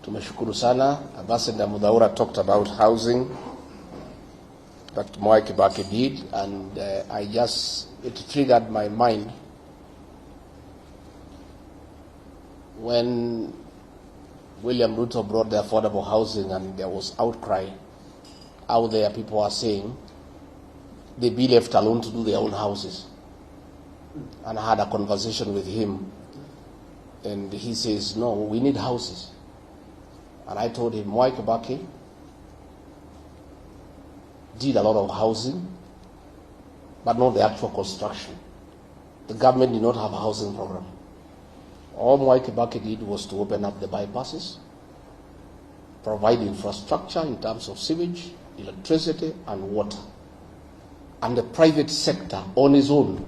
Tumeshukuru sana. Ambassador Mudhaura talked about housing that Mwai Kibaki did, and it triggered my mind when William Ruto brought the affordable housing and there was outcry out there. People are saying they be left alone to do their own houses. And I had a conversation with him, and he says, no, we need houses. And I told him, Mwai Kibaki did a lot of housing, but not the actual construction. The government did not have a housing program. All Mwai Kibaki did was to open up the bypasses, provide infrastructure in terms of sewage, electricity, and water. And the private sector, on its own,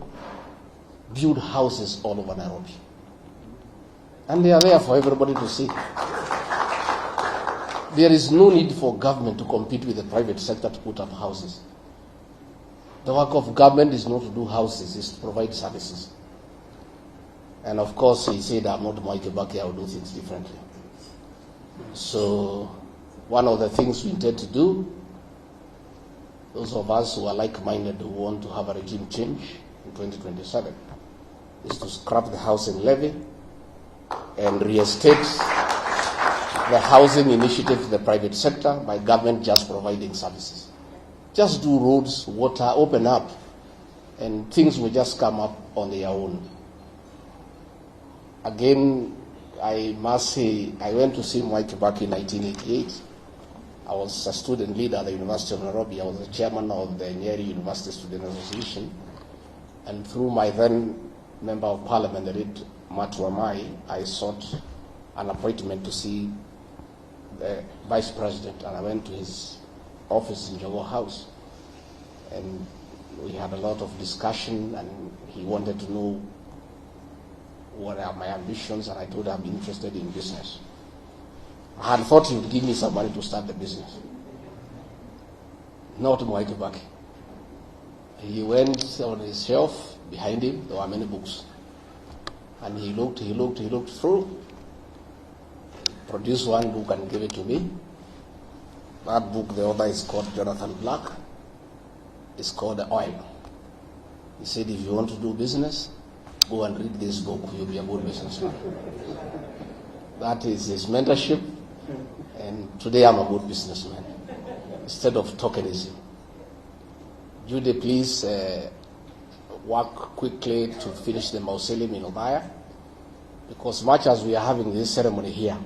build houses all over Nairobi. And they are there for everybody to see. There is no need for government to compete with the private sector to put up houses. The work of government is not to do houses, it's to provide services. And of course, he said, I'm not Mwai Kibaki, I will do things differently. So, one of the things we intend to do, those of us who are like-minded who want to have a regime change in 2027, is to scrap the housing levy and reinstate the housing initiative to the private sector by government just providing services. Just do roads, water, open up, and things will just come up on their own. Again, I must say, I went to see Mwai Kibaki in 1988. I was a student leader at the University of Nairobi. I was the chairman of the Enyewe University Student Association. And through my then Member of Parliament, the late Matuamai, I sought an appointment to see the Vice President, and I went to his office in Jogo House. And we had a lot of discussion, and he wanted to know what are my ambitions, and I told him I'm interested in business. I had thought he would give me some money to start the business. Not Mwai Kibaki. He went on his shelf, behind him, there were many books. And he looked through, produced one book and gave it to me. That book, the author is called Jonathan Black. It's called The Oil. He said, if you want to do business, go and read this book, you'll be a good businessman. That is his mentorship, and today I'm a good businessman, instead of tokenism. Judy, please work quickly to finish the mausoleum in Obaya, because much as we are having this ceremony here,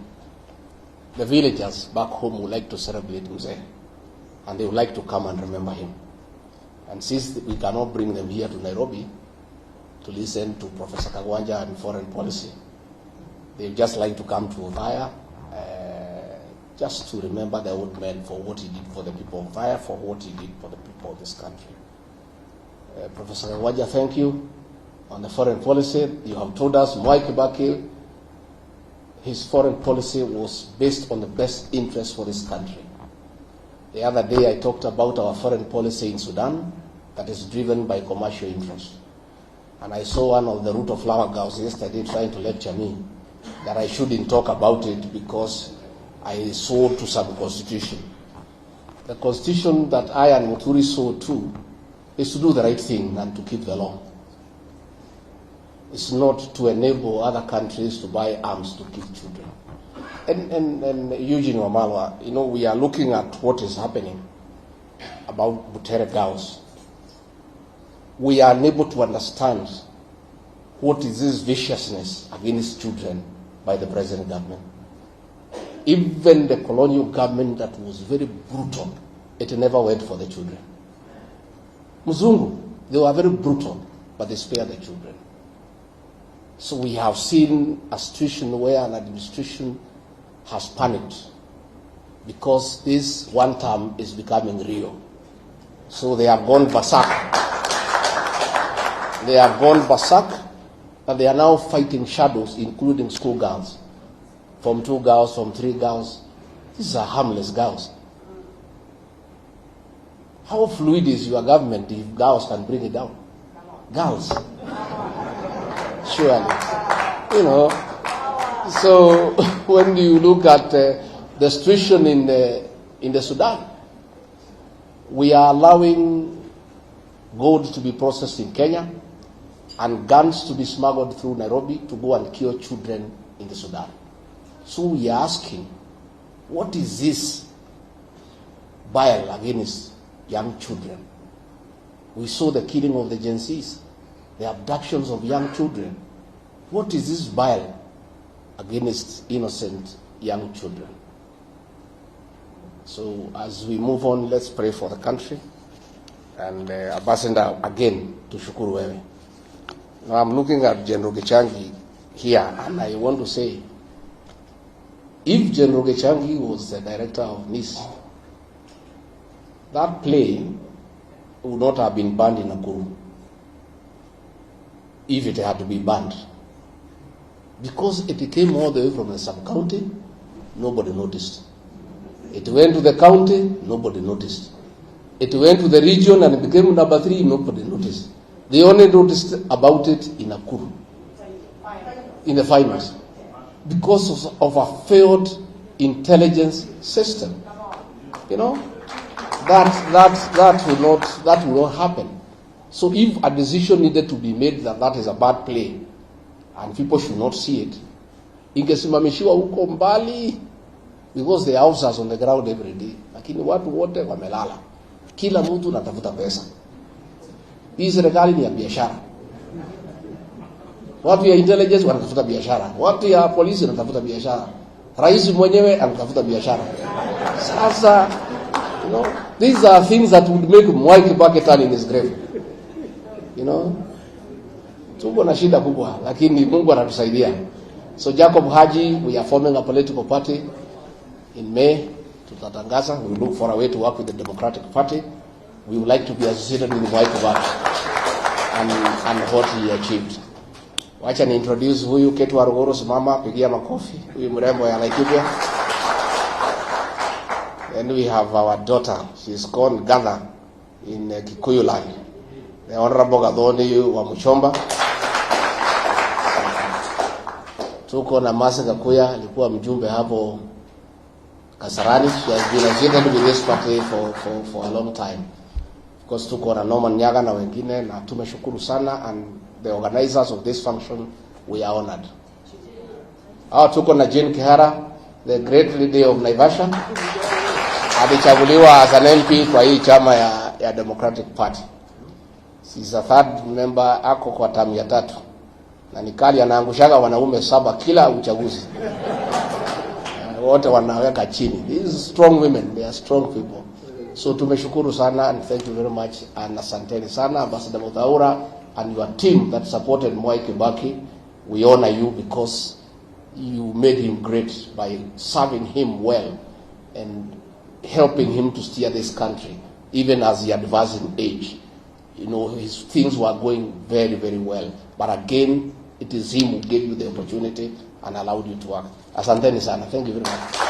the villagers back home would like to celebrate Mzee, and they would like to come and remember him. And since we cannot bring them here to Nairobi to listen to Professor Kagwanja and foreign policy, they just like to come to Obaya just to remember the old man for what he did for the people of Obaya, for what he did for the people of this country. Professor Kagwanja, thank you. On the foreign policy, you have told us Mwai Kibaki, his foreign policy was based on the best interest for this country. The other day I talked about our foreign policy in Sudan that is driven by commercial interest. And I saw one of the Ruto flower girls yesterday trying to lecture me that I shouldn't talk about it because I sold to some constitution. The constitution that I and Muturi sold to is to do the right thing and to keep the law. It's not to enable other countries to buy arms to kill children. And Eugene Wamalwa, we are looking at what is happening about Butere girls. We are unable to understand what is this viciousness against children by the present government. Even the colonial government that was very brutal, it never went for the children. Muzungu, they were very brutal, but they spared the children. So we have seen a situation where an administration has panicked because this one term is becoming real. So they have gone berserk. They have gone berserk, and they are now fighting shadows, including schoolgirls. From 2 girls, from 3 girls. These are harmless girls. How fluid is your government if girls can bring it down? Girls. Surely. So when you look at the situation in the Sudan, we are allowing gold to be processed in Kenya and guns to be smuggled through Nairobi to go and kill children in the Sudan. So we are asking, what is this bile against young children? We saw the killing of the Gen Zs, the abductions of young children. What is this bile against innocent young children? So as we move on, let's pray for the country. And Ambassador, again, to shukuru wewe. Now I'm looking at General Gichangi here, and I want to say, if General Gichangi was the director of NIS, that plane would not have been banned in Nakuru if it had to be banned. Because it came all the way from the sub-county, nobody noticed. It went to the county, nobody noticed. It went to the region and it became number 3, nobody noticed. They only noticed about it in Nakuru, in the finals, because of a failed intelligence system. You know, that will not happen. So if a decision needed to be made that is a bad play and people should not see it, ingesimamishiwa huko mbali, because the officers on the ground every day. Lakini watu wote wamelala. Kila mtu natafuta pesa. Hii serikali ni ya biashara. Watu ya intelligence wanatafuta biashara. Watu ya polisi wanatafuta biashara. Rais mwenyewe anatafuta biashara. Sasa, you know, these are things that would make Mwai Kibaki turn in his grave. You know, tuko na shida kubwa, lakini Mungu anatusaidia. So Jacob Haji, we are forming a political party in May. Tutatangaza. We look for a way to work with the Democratic Party. We would like to be associated with Mwai Kibaki and what he achieved. Wacha ni introduce huyu Ketu Waruguru, simama, pigia makofi. Huyu mrembo ya Laikipia. And we have our daughter. She's called Gather in Kikuyu land. The Honorable Gathoni wa Muchomba. Tuko na Masi Kakuya, alikuwa mjumbe hapo Kasarani. She has been associated with this party for a long time. Of course, tuko na Norman Nyaga na wengine, na tumeshukuru sana, and the organizers of this function, we are honored. Tuko na Jane Kihara, the great lady of Naivasha. Alichaguliwa as an MP kwa hii chama ya Democratic Party. She's a third member, ako kwa tamu ya 3. Na nikali anaangushaga wanaume 7 kila uchaguzi. Wote wanaweka chini. These strong women, they are strong people. So tumeshukuru sana, and thank you very much, and asanteni sana Ambassador Muthaura and your team that supported Mwai Kibaki. We honor you because you made him great by serving him well and helping him to steer this country, even as he advanced in age. You know, his things were going very, very well. But again, it is him who gave you the opportunity and allowed you to work. Asanteni sana. Thank you very much.